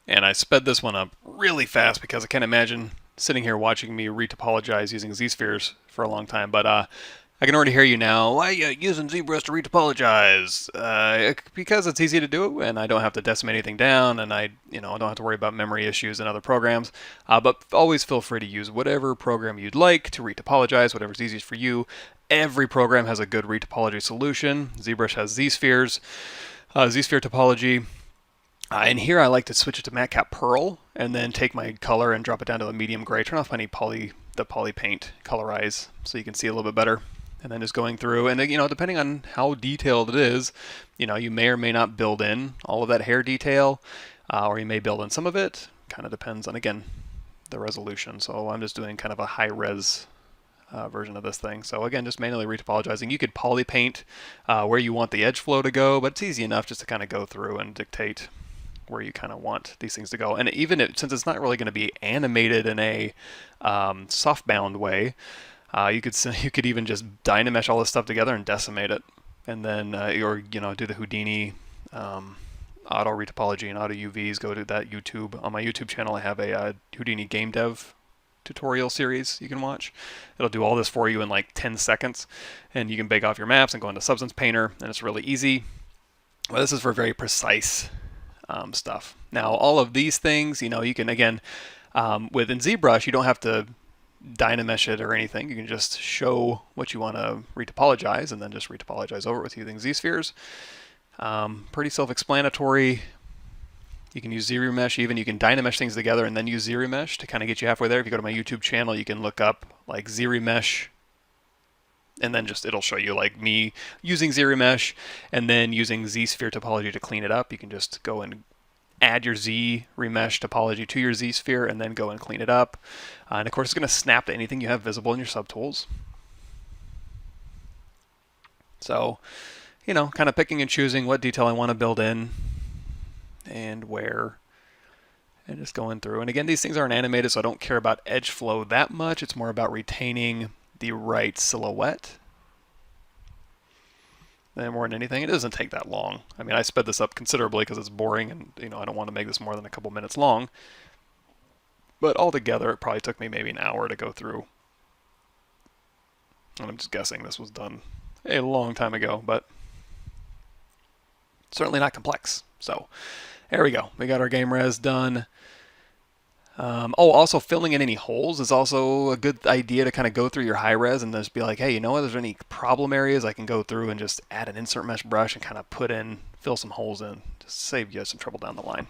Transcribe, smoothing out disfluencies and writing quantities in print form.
And I sped this one up really fast because I can't imagine sitting here watching me retopologize using Z-spheres for a long time. But I can already hear you now. Why are you using ZBrush to retopologize? Because it's easy to do, and I don't have to decimate anything down, and I don't have to worry about memory issues in other programs. But always feel free to use whatever program you'd like to retopologize, whatever's easiest for you. Every program has a good retopology solution. ZBrush has Z-spheres, Z-sphere topology. In here, I like to switch it to matcap pearl, and then take my color and drop it down to a medium gray. Turn off any the poly paint colorize, so you can see a little bit better. And then just going through, and depending on how detailed it is, you may or may not build in all of that hair detail, or you may build in some of it. Kind of depends on, again, the resolution. So I'm just doing kind of a high res version of this thing. So again, just manually retopologizing. You could poly paint where you want the edge flow to go, but it's easy enough just to kind of go through and dictate where you kind of want these things to go. And even since it's not really going to be animated in a soft bound way, you could even just Dynamesh all this stuff together and decimate it, and then or do the Houdini auto retopology and auto UVs. Go to that YouTube. On my YouTube channel, I have a Houdini game dev tutorial series you can watch. It'll do all this for you in like 10 seconds, and you can bake off your maps and go into Substance Painter, and it's really easy. Well, this is for very precise stuff. Now, all of these things, you can, again, within ZBrush, you don't have to Dynamesh it or anything. You can just show what you want to retopologize and then just retopologize over it with using Z-spheres. Pretty self-explanatory. You can use ZBrush even. You can Dynamesh things together and then use ZBrush to kind of get you halfway there. If you go to my YouTube channel, you can look up like ZBrush, and then it'll show you like me using ZBrush and then using Z-sphere topology to clean it up. You can just go and add your ZBrush topology to your Z-sphere and then go and clean it up. And of course, it's going to snap to anything you have visible in your subtools. So, kind of picking and choosing what detail I want to build in and where, and just going through. And again, these things aren't animated, so I don't care about edge flow that much. It's more about retaining the right silhouette. And more than anything, it doesn't take that long. I mean, I sped this up considerably because it's boring, and I don't want to make this more than a couple minutes long. But altogether, it probably took me maybe an hour to go through. And I'm just guessing this was done a long time ago, but certainly not complex. So there we go. We got our game res done. Also filling in any holes is also a good idea to kind of go through your high res and just be like, hey, there's any problem areas I can go through and just add an insert mesh brush and kind of fill some holes in. Just save you some trouble down the line.